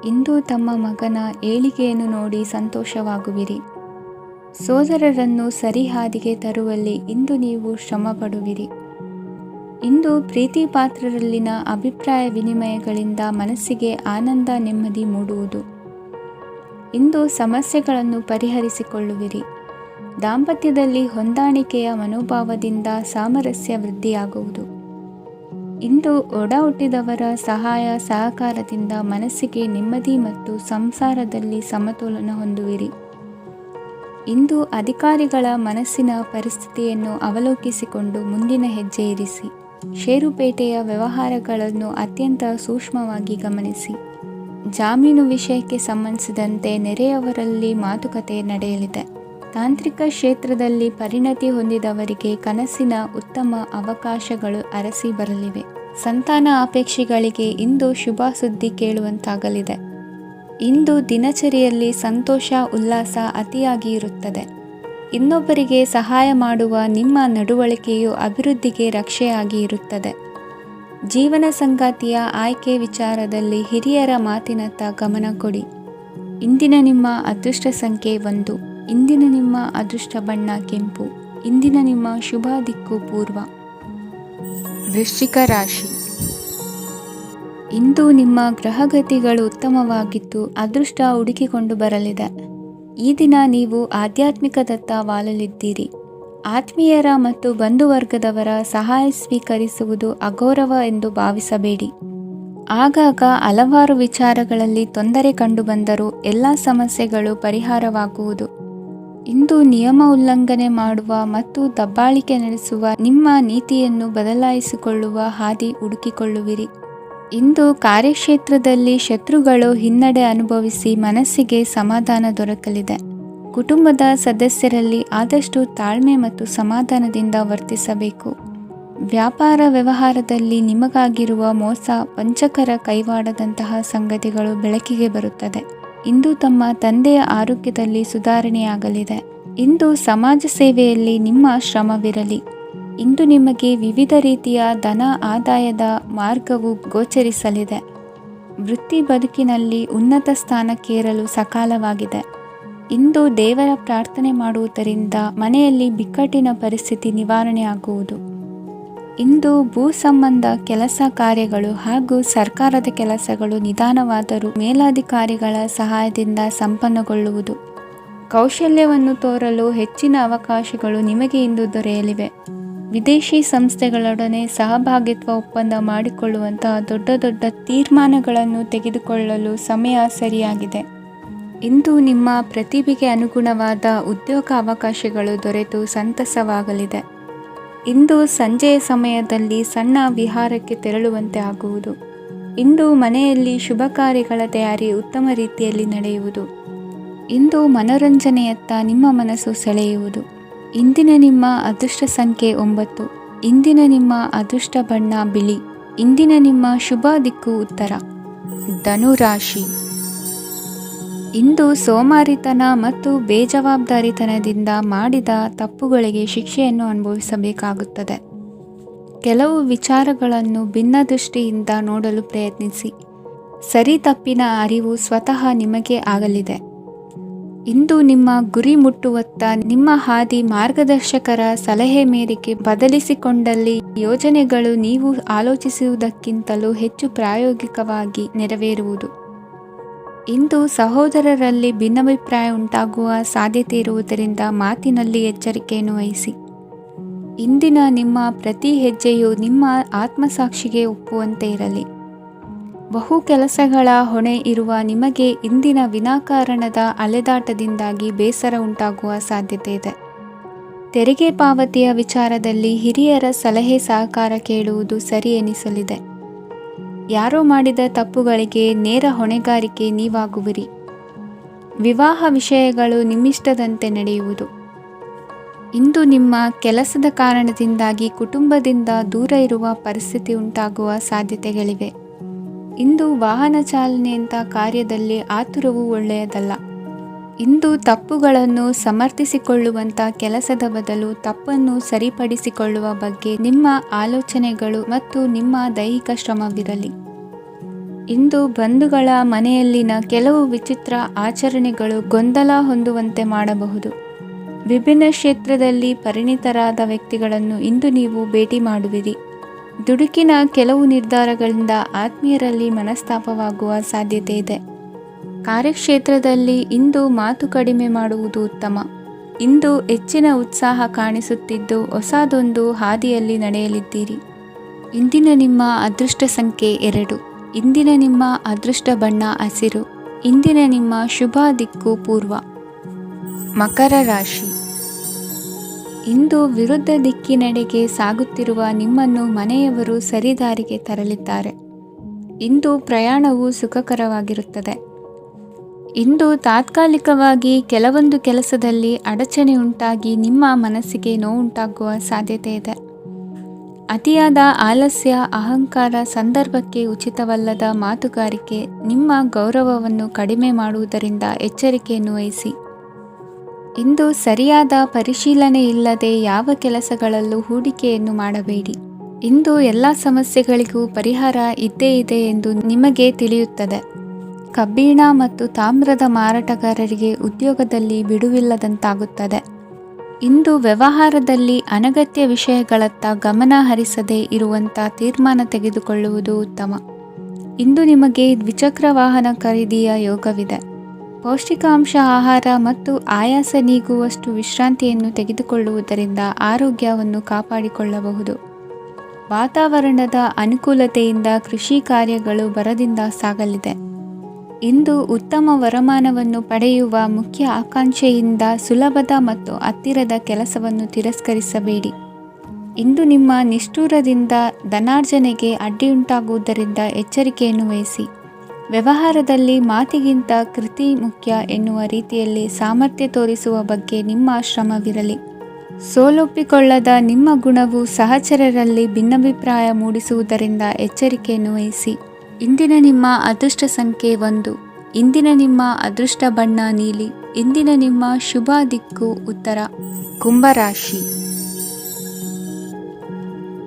ಇಂದು ತಮ್ಮ ಮಗನ ಏಳಿಗೆಯನ್ನು ನೋಡಿ ಸಂತೋಷವಾಗುವಿರಿ. ಸೋದರರನ್ನು ಸರಿಹಾದಿಗೆ ತರುವಲ್ಲಿ ಇಂದು ನೀವು ಶ್ರಮ ಪಡುವಿರಿ. ಇಂದು ಪ್ರೀತಿ ಪಾತ್ರರಲ್ಲಿನ ಅಭಿಪ್ರಾಯ ವಿನಿಮಯಗಳಿಂದ ಮನಸ್ಸಿಗೆ ಆನಂದ ನೆಮ್ಮದಿ ಮೂಡುವುದು. ಇಂದು ಸಮಸ್ಯೆಗಳನ್ನು ಪರಿಹರಿಸಿಕೊಳ್ಳುವಿರಿ. ದಾಂಪತ್ಯದಲ್ಲಿ ಹೊಂದಾಣಿಕೆಯ ಮನೋಭಾವದಿಂದ ಸಾಮರಸ್ಯ ವೃದ್ಧಿಯಾಗುವುದು. ಇಂದು ಒಡ ಹುಟ್ಟಿದವರ ಸಹಾಯ ಸಹಕಾರದಿಂದ ಮನಸ್ಸಿಗೆ ನೆಮ್ಮದಿ ಮತ್ತು ಸಂಸಾರದಲ್ಲಿ ಸಮತೋಲನ ಹೊಂದುವಿರಿ. ಇಂದು ಅಧಿಕಾರಿಗಳ ಮನಸ್ಸಿನ ಪರಿಸ್ಥಿತಿಯನ್ನು ಅವಲೋಕಿಸಿಕೊಂಡು ಮುಂದಿನ ಹೆಜ್ಜೆ ಇರಿಸಿ. ಷೇರುಪೇಟೆಯ ವ್ಯವಹಾರಗಳನ್ನು ಅತ್ಯಂತ ಸೂಕ್ಷ್ಮವಾಗಿ ಗಮನಿಸಿ. ಜಾಮೀನು ವಿಷಯಕ್ಕೆ ಸಂಬಂಧಿಸಿದಂತೆ ನೆರೆಯವರಲ್ಲಿ ಮಾತುಕತೆ ನಡೆಯಲಿದೆ. ತಾಂತ್ರಿಕ ಕ್ಷೇತ್ರದಲ್ಲಿ ಪರಿಣತಿ ಹೊಂದಿದವರಿಗೆ ಕನಸಿನ ಉತ್ತಮ ಅವಕಾಶಗಳು ಅರಸಿ ಬರಲಿವೆ. ಸಂತಾನ ಅಪೇಕ್ಷಿಗಳಿಗೆ ಇಂದು ಶುಭ ಸುದ್ದಿ ಕೇಳುವಂತಾಗಲಿದೆ. ಇಂದು ದಿನಚರಿಯಲ್ಲಿ ಸಂತೋಷ ಉಲ್ಲಾಸ ಅತಿಯಾಗಿ ಇರುತ್ತದೆ. ಇನ್ನೊಬ್ಬರಿಗೆ ಸಹಾಯ ಮಾಡುವ ನಿಮ್ಮ ನಡವಳಿಕೆಯು ಅಭಿವೃದ್ಧಿಗೆ ರಕ್ಷೆಯಾಗಿ ಇರುತ್ತದೆ. ಜೀವನ ಸಂಗಾತಿಯ ಆಯ್ಕೆ ವಿಚಾರದಲ್ಲಿ ಹಿರಿಯರ ಮಾತಿನತ್ತ ಗಮನ ಕೊಡಿ. ಇಂದಿನ ನಿಮ್ಮ ಅದೃಷ್ಟ ಸಂಖ್ಯೆ 1. ಇಂದಿನ ನಿಮ್ಮ ಅದೃಷ್ಟ ಬಣ್ಣ ಕೆಂಪು. ಇಂದಿನ ನಿಮ್ಮ ಶುಭ ದಿಕ್ಕು ಪೂರ್ವ. ವೃಶ್ಚಿಕ ರಾಶಿ. ಇಂದು ನಿಮ್ಮ ಗ್ರಹಗತಿಗಳು ಉತ್ತಮವಾಗಿದ್ದು ಅದೃಷ್ಟ ಹುಡುಕಿಕೊಂಡು ಬರಲಿದೆ. ಈ ದಿನ ನೀವು ಆಧ್ಯಾತ್ಮಿಕದತ್ತ ವಾಲಲಿದ್ದೀರಿ. ಆತ್ಮೀಯರ ಮತ್ತು ಬಂಧುವರ್ಗದವರ ಸಹಾಯ ಸ್ವೀಕರಿಸುವುದು ಅಗೌರವ ಎಂದು ಭಾವಿಸಬೇಡಿ. ಆಗಾಗ ಹಲವಾರು ವಿಚಾರಗಳಲ್ಲಿ ತೊಂದರೆ ಕಂಡುಬಂದರೂ ಎಲ್ಲ ಸಮಸ್ಯೆಗಳು ಪರಿಹಾರವಾಗುವುದು. ಇಂದು ನಿಯಮ ಉಲ್ಲಂಘನೆ ಮಾಡುವ ಮತ್ತು ದಬ್ಬಾಳಿಕೆ ನಡೆಸುವ ನಿಮ್ಮ ನೀತಿಯನ್ನು ಬದಲಾಯಿಸಿಕೊಳ್ಳುವ ಹಾದಿ ಹುಡುಕಿಕೊಳ್ಳುವಿರಿ. ಇಂದು ಕಾರ್ಯಕ್ಷೇತ್ರದಲ್ಲಿ ಶತ್ರುಗಳು ಹಿನ್ನಡೆ ಅನುಭವಿಸಿ ಮನಸ್ಸಿಗೆ ಸಮಾಧಾನ ದೊರಕಲಿದೆ. ಕುಟುಂಬದ ಸದಸ್ಯರಲ್ಲಿ ಆದಷ್ಟು ತಾಳ್ಮೆ ಮತ್ತು ಸಮಾಧಾನದಿಂದ ವರ್ತಿಸಬೇಕು. ವ್ಯಾಪಾರ ವ್ಯವಹಾರದಲ್ಲಿ ನಿಮಗಾಗಿರುವ ಮೋಸ, ವಂಚಕರ ಕೈವಾಡದಂತಹ ಸಂಗತಿಗಳು ಬೆಳಕಿಗೆ ಬರುತ್ತದೆ. ಇಂದು ತಮ್ಮ ತಂದೆಯ ಆರೋಗ್ಯದಲ್ಲಿ ಸುಧಾರಣೆಯಾಗಲಿದೆ. ಇಂದು ಸಮಾಜ ಸೇವೆಯಲ್ಲಿ ನಿಮ್ಮ ಶ್ರಮವಿರಲಿ. ಇಂದು ನಿಮಗೆ ವಿವಿಧ ರೀತಿಯ ಧನ ಆದಾಯದ ಮಾರ್ಗವು ಗೋಚರಿಸಲಿದೆ. ವೃತ್ತಿ ಬದುಕಿನಲ್ಲಿ ಉನ್ನತ ಸ್ಥಾನಕ್ಕೇರಲು ಸಕಾಲವಾಗಿದೆ. ಇಂದು ದೇವರ ಪ್ರಾರ್ಥನೆ ಮಾಡುವುದರಿಂದ ಮನೆಯಲ್ಲಿ ಬಿಕ್ಕಟ್ಟಿನ ಪರಿಸ್ಥಿತಿ ನಿವಾರಣೆಯಾಗುವುದು. ಇಂದು ಭೂ ಸಂಬಂಧ ಕೆಲಸ ಕಾರ್ಯಗಳು ಹಾಗೂ ಸರ್ಕಾರದ ಕೆಲಸಗಳು ನಿಧಾನವಾದರೂ ಮೇಲಾಧಿಕಾರಿಗಳ ಸಹಾಯದಿಂದ ಸಂಪನ್ನಗೊಳ್ಳುವುದು. ಕೌಶಲ್ಯವನ್ನು ತೋರಲು ಹೆಚ್ಚಿನ ಅವಕಾಶಗಳು ನಿಮಗೆ ಇಂದು ದೊರೆಯಲಿವೆ. ವಿದೇಶಿ ಸಂಸ್ಥೆಗಳೊಡನೆ ಸಹಭಾಗಿತ್ವ ಒಪ್ಪಂದ ಮಾಡಿಕೊಳ್ಳುವಂತಹ ದೊಡ್ಡ ದೊಡ್ಡ ತೀರ್ಮಾನಗಳನ್ನು ತೆಗೆದುಕೊಳ್ಳಲು ಸಮಯ ಸರಿಯಾಗಿದೆ. ಇಂದು ನಿಮ್ಮ ಪ್ರತಿಭೆಗೆ ಅನುಗುಣವಾದ ಉದ್ಯೋಗ ಅವಕಾಶಗಳು ದೊರೆತು ಸಂತಸವಾಗಲಿದೆ. ಇಂದು ಸಂಜೆಯ ಸಮಯದಲ್ಲಿ ಸಣ್ಣ ವಿಹಾರಕ್ಕೆ ತೆರಳುವಂತೆ ಆಗುವುದು. ಇಂದು ಮನೆಯಲ್ಲಿ ಶುಭ ಕಾರ್ಯಗಳ ತಯಾರಿ ಉತ್ತಮ ರೀತಿಯಲ್ಲಿ ನಡೆಯುವುದು. ಇಂದು ಮನೋರಂಜನೆಯತ್ತ ನಿಮ್ಮ ಮನಸ್ಸು ಸೆಳೆಯುವುದು. ಇಂದಿನ ನಿಮ್ಮ ಅದೃಷ್ಟ ಸಂಖ್ಯೆ 9. ಇಂದಿನ ನಿಮ್ಮ ಅದೃಷ್ಟ ಬಣ್ಣ ಬಿಳಿ. ಇಂದಿನ ನಿಮ್ಮ ಶುಭ ದಿಕ್ಕು ಉತ್ತರ. ಧನುರಾಶಿ. ಇಂದು ಸೋಮಾರಿತನ ಮತ್ತು ಬೇಜವಾಬ್ದಾರಿತನದಿಂದ ಮಾಡಿದ ತಪ್ಪುಗಳಿಗೆ ಶಿಕ್ಷೆಯನ್ನು ಅನುಭವಿಸಬೇಕಾಗುತ್ತದೆ. ಕೆಲವು ವಿಚಾರಗಳನ್ನು ಭಿನ್ನ ದೃಷ್ಟಿಯಿಂದ ನೋಡಲು ಪ್ರಯತ್ನಿಸಿ. ಸರಿ ತಪ್ಪಿನ ಅರಿವು ಸ್ವತಃ ನಿಮಗೆ ಆಗಲಿದೆ. ಇಂದು ನಿಮ್ಮ ಗುರಿ ಮುಟ್ಟುವತ್ತ ನಿಮ್ಮ ಹಾದಿ ಮಾರ್ಗದರ್ಶಕರ ಸಲಹೆ ಮೇರೆಗೆ ಬದಲಿಸಿಕೊಂಡಲ್ಲಿ ಯೋಜನೆಗಳು ನೀವು ಆಲೋಚಿಸುವುದಕ್ಕಿಂತಲೂ ಹೆಚ್ಚು ಪ್ರಾಯೋಗಿಕವಾಗಿ ನೆರವೇರುವುದು. ಇಂದು ಸಹೋದರರಲ್ಲಿ ಭಿನ್ನಾಭಿಪ್ರಾಯ ಉಂಟಾಗುವ ಸಾಧ್ಯತೆ ಇರುವುದರಿಂದ ಮಾತಿನಲ್ಲಿ ಎಚ್ಚರಿಕೆಯನ್ನು ವಹಿಸಿ. ಇಂದಿನ ನಿಮ್ಮ ಪ್ರತಿ ಹೆಜ್ಜೆಯು ನಿಮ್ಮ ಆತ್ಮಸಾಕ್ಷಿಗೆ ಒಪ್ಪುವಂತೆ ಇರಲಿ. ಬಹು ಕೆಲಸಗಳ ಹೊಣೆ ಇರುವ ನಿಮಗೆ ಇಂದಿನ ವಿನಾಕಾರಣದ ಅಲೆದಾಟದಿಂದಾಗಿ ಬೇಸರ ಉಂಟಾಗುವ ಸಾಧ್ಯತೆ ಇದೆ. ತೆರಿಗೆ ಪಾವತಿಯ ವಿಚಾರದಲ್ಲಿ ಹಿರಿಯರ ಸಲಹೆ ಸಹಕಾರ ಕೇಳುವುದು ಸರಿ ಎನಿಸಲಿದೆ. ಯಾರೋ ಮಾಡಿದ ತಪ್ಪುಗಳಿಗೆ ನೇರ ಹೊಣೆಗಾರಿಕೆ ನೀವಾಗುವಿರಿ. ವಿವಾಹ ವಿಷಯಗಳು ನಿಮ್ಮಿಷ್ಟದಂತೆ ನಡೆಯುವುದು. ಇಂದು ನಿಮ್ಮ ಕೆಲಸದ ಕಾರಣದಿಂದಾಗಿ ಕುಟುಂಬದಿಂದ ದೂರ ಇರುವ ಪರಿಸ್ಥಿತಿ ಉಂಟಾಗುವ ಸಾಧ್ಯತೆಗಳಿವೆ. ಇಂದು ವಾಹನ ಚಾಲನೆಯಂಥ ಕಾರ್ಯದಲ್ಲಿ ಆತುರವು ಒಳ್ಳೆಯದಲ್ಲ. ಇಂದು ತಪ್ಪುಗಳನ್ನು ಸಮರ್ಥಿಸಿಕೊಳ್ಳುವಂಥ ಕೆಲಸದ ಬದಲು ತಪ್ಪನ್ನು ಸರಿಪಡಿಸಿಕೊಳ್ಳುವ ಬಗ್ಗೆ ನಿಮ್ಮ ಆಲೋಚನೆಗಳು ಮತ್ತು ನಿಮ್ಮ ದೈಹಿಕ ಶ್ರಮವಿರಲಿ. ಇಂದು ಬಂಧುಗಳ ಮನೆಯಲ್ಲಿನ ಕೆಲವು ವಿಚಿತ್ರ ಆಚರಣೆಗಳು ಗೊಂದಲ ಹೊಂದುವಂತೆ ಮಾಡಬಹುದು. ವಿಭಿನ್ನ ಕ್ಷೇತ್ರದಲ್ಲಿ ಪರಿಣಿತರಾದ ವ್ಯಕ್ತಿಗಳನ್ನು ಇಂದು ನೀವು ಭೇಟಿ ಮಾಡುವಿರಿ. ದುಡುಕಿನ ಕೆಲವು ನಿರ್ಧಾರಗಳಿಂದ ಆತ್ಮೀಯರಲ್ಲಿ ಮನಸ್ತಾಪವಾಗುವ ಸಾಧ್ಯತೆ ಇದೆ. ಕಾರ್ಯಕ್ಷೇತ್ರದಲ್ಲಿ ಇಂದು ಮಾತು ಕಡಿಮೆ ಮಾಡುವುದು ಉತ್ತಮ. ಇಂದು ಹೆಚ್ಚಿನ ಉತ್ಸಾಹ ಕಾಣಿಸುತ್ತಿದ್ದು ಹೊಸದೊಂದು ಹಾದಿಯಲ್ಲಿ ನಡೆಯಲಿದ್ದೀರಿ. ಇಂದಿನ ನಿಮ್ಮ ಅದೃಷ್ಟ ಸಂಖ್ಯೆ 2. ಇಂದಿನ ನಿಮ್ಮ ಅದೃಷ್ಟ ಬಣ್ಣ ಹಸಿರು. ಇಂದಿನ ನಿಮ್ಮ ಶುಭ ದಿಕ್ಕು ಪೂರ್ವ. ಮಕರ ರಾಶಿ. ಇಂದು ವಿರುದ್ಧ ದಿಕ್ಕಿನೆಡೆಗೆ ಸಾಗುತ್ತಿರುವ ನಿಮ್ಮನ್ನು ಮನೆಯವರು ಸರಿದಾರಿಗೆ ತರಲಿದ್ದಾರೆ. ಇಂದು ಪ್ರಯಾಣವು ಸುಖಕರವಾಗಿರುತ್ತದೆ. ಇಂದು ತಾತ್ಕಾಲಿಕವಾಗಿ ಕೆಲವೊಂದು ಕೆಲಸದಲ್ಲಿ ಅಡಚಣೆ ಉಂಟಾಗಿ ನಿಮ್ಮ ಮನಸ್ಸಿಗೆ ನೋವುಂಟಾಗುವ ಸಾಧ್ಯತೆ ಇದೆ. ಅತಿಯಾದ ಆಲಸ್ಯ, ಅಹಂಕಾರ, ಸಂದರ್ಭಕ್ಕೆ ಉಚಿತವಲ್ಲದ ಮಾತುಗಾರಿಕೆ ನಿಮ್ಮ ಗೌರವವನ್ನು ಕಡಿಮೆ ಮಾಡುವುದರಿಂದ ಎಚ್ಚರಿಕೆಯನ್ನು ವಹಿಸಿ. ಇಂದು ಸರಿಯಾದ ಪರಿಶೀಲನೆ ಇಲ್ಲದೆ ಯಾವ ಕೆಲಸಗಳಲ್ಲೂ ಹೂಡಿಕೆಯನ್ನು ಮಾಡಬೇಡಿ. ಇಂದು ಎಲ್ಲ ಸಮಸ್ಯೆಗಳಿಗೂ ಪರಿಹಾರ ಇದ್ದೇ ಇದೆ ಎಂದು ನಿಮಗೆ ತಿಳಿಯುತ್ತದೆ. ಕಬ್ಬಿಣ ಮತ್ತು ತಾಮ್ರದ ಮಾರಾಟಗಾರರಿಗೆ ಉದ್ಯೋಗದಲ್ಲಿ ಬಿಡುವಿಲ್ಲದಂತಾಗುತ್ತದೆ. ಇಂದು ವ್ಯವಹಾರದಲ್ಲಿ ಅನಗತ್ಯ ವಿಷಯಗಳತ್ತ ಗಮನ ಹರಿಸದೇ ಇರುವಂಥ ತೀರ್ಮಾನ ತೆಗೆದುಕೊಳ್ಳುವುದು ಉತ್ತಮ. ಇಂದು ನಿಮಗೆ ದ್ವಿಚಕ್ರ ವಾಹನ ಖರೀದಿಯ ಯೋಗವಿದೆ. ಪೌಷ್ಟಿಕಾಂಶ ಆಹಾರ ಮತ್ತು ಆಯಾಸ ನೀಗುವಷ್ಟು ವಿಶ್ರಾಂತಿಯನ್ನು ತೆಗೆದುಕೊಳ್ಳುವುದರಿಂದ ಆರೋಗ್ಯವನ್ನು ಕಾಪಾಡಿಕೊಳ್ಳಬಹುದು. ವಾತಾವರಣದ ಅನುಕೂಲತೆಯಿಂದ ಕೃಷಿ ಕಾರ್ಯಗಳು ಭರದಿಂದ ಸಾಗಲಿದೆ. ಇಂದು ಉತ್ತಮ ವರಮಾನವನ್ನು ಪಡೆಯುವ ಮುಖ್ಯ ಆಕಾಂಕ್ಷೆಯಿಂದ ಸುಲಭದ ಮತ್ತು ಹತ್ತಿರದ ಕೆಲಸವನ್ನು ತಿರಸ್ಕರಿಸಬೇಡಿ. ಇಂದು ನಿಮ್ಮ ನಿಷ್ಠುರದಿಂದ ಧನಾರ್ಜನೆಗೆ ಅಡ್ಡಿಯುಂಟಾಗುವುದರಿಂದ ಎಚ್ಚರಿಕೆಯನ್ನು ವಹಿಸಿ. ವ್ಯವಹಾರದಲ್ಲಿ ಮಾತಿಗಿಂತ ಕೃತಿ ಮುಖ್ಯ ಎನ್ನುವ ರೀತಿಯಲ್ಲಿ ಸಾಮರ್ಥ್ಯ ತೋರಿಸುವ ಬಗ್ಗೆ ನಿಮ್ಮ ಶ್ರಮವಿರಲಿ. ಸೋಲೊಪ್ಪಿಕೊಳ್ಳದ ನಿಮ್ಮ ಗುಣವು ಸಹಚರರಲ್ಲಿ ಭಿನ್ನಾಭಿಪ್ರಾಯ ಮೂಡಿಸುವುದರಿಂದ ಎಚ್ಚರಿಕೆಯನ್ನು ವಹಿಸಿ. ಇಂದಿನ ನಿಮ್ಮ ಅದೃಷ್ಟ ಸಂಖ್ಯೆ 1. ಇಂದಿನ ನಿಮ್ಮ ಅದೃಷ್ಟ ಬಣ್ಣ ನೀಲಿ. ಇಂದಿನ ನಿಮ್ಮ ಶುಭ ದಿಕ್ಕು ಉತ್ತರ. ಕುಂಭರಾಶಿ.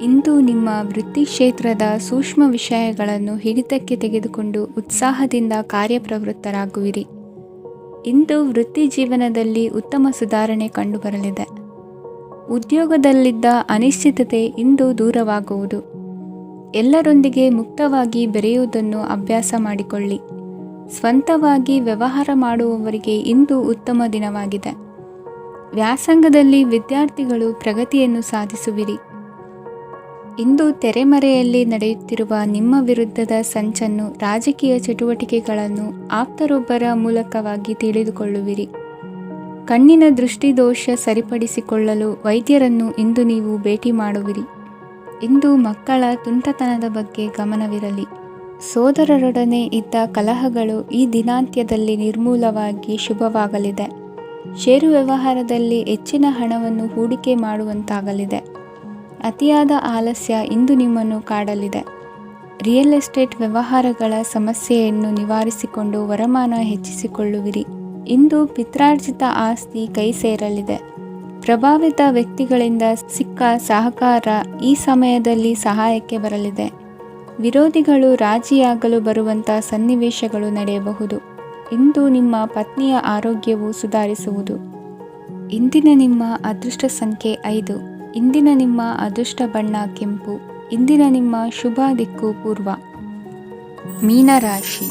ಇಂದು ನಿಮ್ಮ ವೃತ್ತಿ ಕ್ಷೇತ್ರದ ಸೂಕ್ಷ್ಮ ವಿಷಯಗಳನ್ನು ಹಿಡಿತಕ್ಕೆ ತೆಗೆದುಕೊಂಡು ಉತ್ಸಾಹದಿಂದ ಕಾರ್ಯಪ್ರವೃತ್ತರಾಗುವಿರಿ. ಇಂದು ವೃತ್ತಿ ಜೀವನದಲ್ಲಿ ಉತ್ತಮ ಸುಧಾರಣೆ ಕಂಡುಬರಲಿದೆ. ಉದ್ಯೋಗದಲ್ಲಿದ್ದ ಅನಿಶ್ಚಿತತೆ ಇಂದು ದೂರವಾಗುವುದು. ಎಲ್ಲರೊಂದಿಗೆ ಮುಕ್ತವಾಗಿ ಬೆರೆಯುವುದನ್ನು ಅಭ್ಯಾಸ ಮಾಡಿಕೊಳ್ಳಿ. ಸ್ವಂತವಾಗಿ ವ್ಯವಹಾರ ಮಾಡುವವರಿಗೆ ಇಂದು ಉತ್ತಮ ದಿನವಾಗಿದೆ. ವ್ಯಾಸಂಗದಲ್ಲಿ ವಿದ್ಯಾರ್ಥಿಗಳು ಪ್ರಗತಿಯನ್ನು ಸಾಧಿಸುವಿರಿ. ಇಂದು ತೆರೆಮರೆಯಲ್ಲಿ ನಡೆಯುತ್ತಿರುವ ನಿಮ್ಮ ವಿರುದ್ಧದ ಸಂಚನ್ನು, ರಾಜಕೀಯ ಚಟುವಟಿಕೆಗಳನ್ನು ಆಪ್ತರೊಬ್ಬರ ಮೂಲಕವಾಗಿ ತಿಳಿದುಕೊಳ್ಳುವಿರಿ. ಕಣ್ಣಿನ ದೃಷ್ಟಿದೋಷ ಸರಿಪಡಿಸಿಕೊಳ್ಳಲು ವೈದ್ಯರನ್ನು ಇಂದು ನೀವು ಭೇಟಿ ಮಾಡುವಿರಿ. ಇಂದು ಮಕ್ಕಳ ತುಂಟತನದ ಬಗ್ಗೆ ಗಮನವಿರಲಿ. ಸೋದರರೊಡನೆ ಇದ್ದ ಕಲಹಗಳು ಈ ದಿನಾಂತ್ಯದಲ್ಲಿ ನಿರ್ಮೂಲವಾಗಿ ಶುಭವಾಗಲಿದೆ. ಷೇರು ವ್ಯವಹಾರದಲ್ಲಿ ಹೆಚ್ಚಿನ ಹಣವನ್ನು ಹೂಡಿಕೆ ಮಾಡುವಂತಾಗಲಿದೆ. ಅತಿಯಾದ ಆಲಸ್ಯ ಇಂದು ನಿಮ್ಮನ್ನು ಕಾಡಲಿದೆ. ರಿಯಲ್ ಎಸ್ಟೇಟ್ ವ್ಯವಹಾರಗಳ ಸಮಸ್ಯೆಯನ್ನು ನಿವಾರಿಸಿಕೊಂಡು ವರಮಾನ ಹೆಚ್ಚಿಸಿಕೊಳ್ಳುವಿರಿ. ಇಂದು ಪಿತ್ರಾರ್ಜಿತ ಆಸ್ತಿ ಕೈ ಸೇರಲಿದೆ. ಪ್ರಭಾವಿತ ವ್ಯಕ್ತಿಗಳಿಂದ ಸಿಕ್ಕ ಸಹಕಾರ ಈ ಸಮಯದಲ್ಲಿ ಸಹಾಯಕ್ಕೆ ಬರಲಿದೆ. ವಿರೋಧಿಗಳು ರಾಜಿಯಾಗಲು ಬರುವಂಥ ಸನ್ನಿವೇಶಗಳು ನಡೆಯಬಹುದು. ಇಂದು ನಿಮ್ಮ ಪತ್ನಿಯ ಆರೋಗ್ಯವು ಸುಧಾರಿಸುವುದು. ಇಂದಿನ ನಿಮ್ಮ ಅದೃಷ್ಟ ಸಂಖ್ಯೆ 5. ಇಂದಿನ ನಿಮ್ಮ ಅದೃಷ್ಟ ಬಣ್ಣ ಕೆಂಪು. ಇಂದಿನ ನಿಮ್ಮ ಶುಭ ದಿಕ್ಕು ಪೂರ್ವ. ಮೀನರಾಶಿ.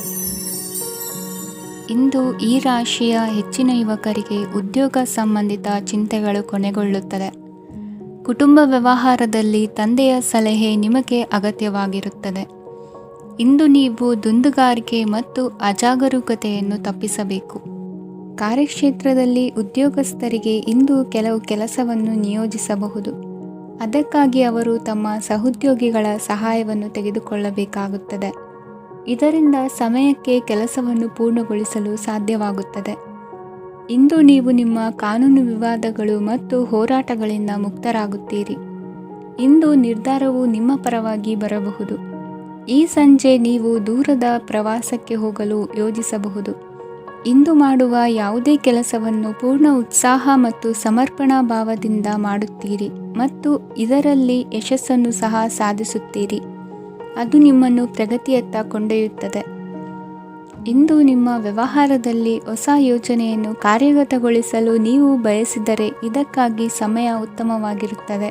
ಇಂದು ಈ ರಾಶಿಯ ಹೆಚ್ಚಿನ ಯುವಕರಿಗೆ ಉದ್ಯೋಗ ಸಂಬಂಧಿತ ಚಿಂತೆಗಳು ಕೊನೆಗೊಳ್ಳುತ್ತದೆ. ಕುಟುಂಬ ವ್ಯವಹಾರದಲ್ಲಿ ತಂದೆಯ ಸಲಹೆ ನಿಮಗೆ ಅಗತ್ಯವಾಗಿರುತ್ತದೆ. ಇಂದು ನೀವು ದುಂದುಗಾರಿಕೆ ಮತ್ತು ಅಜಾಗರೂಕತೆಯನ್ನು ತಪ್ಪಿಸಬೇಕು. ಕಾರ್ಯಕ್ಷೇತ್ರದಲ್ಲಿ ಉದ್ಯೋಗಸ್ಥರಿಗೆ ಇಂದು ಕೆಲವು ಕೆಲಸವನ್ನು ನಿಯೋಜಿಸಬಹುದು. ಅದಕ್ಕಾಗಿ ಅವರು ತಮ್ಮ ಸಹೋದ್ಯೋಗಿಗಳ ಸಹಾಯವನ್ನು ತೆಗೆದುಕೊಳ್ಳಬೇಕಾಗುತ್ತದೆ. ಇದರಿಂದ ಸಮಯಕ್ಕೆ ಕೆಲಸವನ್ನು ಪೂರ್ಣಗೊಳಿಸಲು ಸಾಧ್ಯವಾಗುತ್ತದೆ. ಇಂದು ನೀವು ನಿಮ್ಮ ಕಾನೂನು ವಿವಾದಗಳು ಮತ್ತು ಹೋರಾಟಗಳಿಂದ ಮುಕ್ತರಾಗುತ್ತೀರಿ. ಇಂದು ನಿರ್ಧಾರವು ನಿಮ್ಮ ಪರವಾಗಿ ಬರಬಹುದು. ಈ ಸಂಜೆ ನೀವು ದೂರದ ಪ್ರವಾಸಕ್ಕೆ ಹೋಗಲು ಯೋಜಿಸಬಹುದು. ಇಂದು ಮಾಡುವ ಯಾವುದೇ ಕೆಲಸವನ್ನು ಪೂರ್ಣ ಉತ್ಸಾಹ ಮತ್ತು ಸಮರ್ಪಣಾ ಭಾವದಿಂದ ಮಾಡುತ್ತೀರಿ ಮತ್ತು ಇದರಲ್ಲಿ ಯಶಸ್ಸನ್ನು ಸಹ ಸಾಧಿಸುತ್ತೀರಿ. ಅದು ನಿಮ್ಮನ್ನು ಪ್ರಗತಿಯತ್ತ ಕೊಂಡೊಯ್ಯುತ್ತದೆ. ಇಂದು ನಿಮ್ಮ ವ್ಯವಹಾರದಲ್ಲಿ ಹೊಸ ಯೋಜನೆಯನ್ನು ಕಾರ್ಯಗತಗೊಳಿಸಲು ನೀವು ಬಯಸಿದರೆ ಇದಕ್ಕಾಗಿ ಸಮಯ ಉತ್ತಮವಾಗಿರುತ್ತದೆ.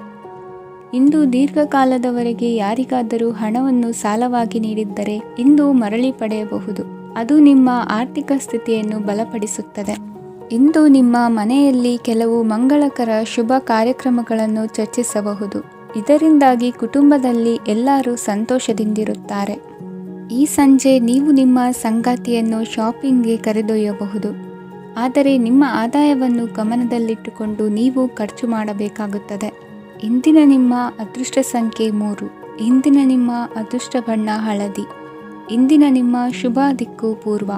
ಇಂದು ದೀರ್ಘಕಾಲದವರೆಗೆ ಯಾರಿಗಾದರೂ ಹಣವನ್ನು ಸಾಲವಾಗಿ ನೀಡಿದ್ದರೆ ಇಂದು ಮರಳಿ ಪಡೆಯಬಹುದು. ಅದು ನಿಮ್ಮ ಆರ್ಥಿಕ ಸ್ಥಿತಿಯನ್ನು ಬಲಪಡಿಸುತ್ತದೆ. ಇಂದು ನಿಮ್ಮ ಮನೆಯಲ್ಲಿ ಕೆಲವು ಮಂಗಳಕರ ಶುಭ ಕಾರ್ಯಕ್ರಮಗಳನ್ನು ಚರ್ಚಿಸಬಹುದು. ಇದರಿಂದಾಗಿ ಕುಟುಂಬದಲ್ಲಿ ಎಲ್ಲರೂ ಸಂತೋಷದಿಂದಿರುತ್ತಾರೆ. ಈ ಸಂಜೆ ನೀವು ನಿಮ್ಮ ಸಂಗಾತಿಯನ್ನು ಶಾಪಿಂಗ್ಗೆ ಕರೆದೊಯ್ಯಬಹುದು. ಆದರೆ ನಿಮ್ಮ ಆದಾಯವನ್ನು ಗಮನದಲ್ಲಿಟ್ಟುಕೊಂಡು ನೀವು ಖರ್ಚು ಮಾಡಬೇಕಾಗುತ್ತದೆ. ಇಂದಿನ ನಿಮ್ಮ ಅದೃಷ್ಟ ಸಂಖ್ಯೆ 3. ಇಂದಿನ ನಿಮ್ಮ ಅದೃಷ್ಟ ಬಣ್ಣ ಹಳದಿ. ಇಂದಿನ ನಿಮ್ಮ ಶುಭ ದಿಕ್ಕು ಪೂರ್ವ.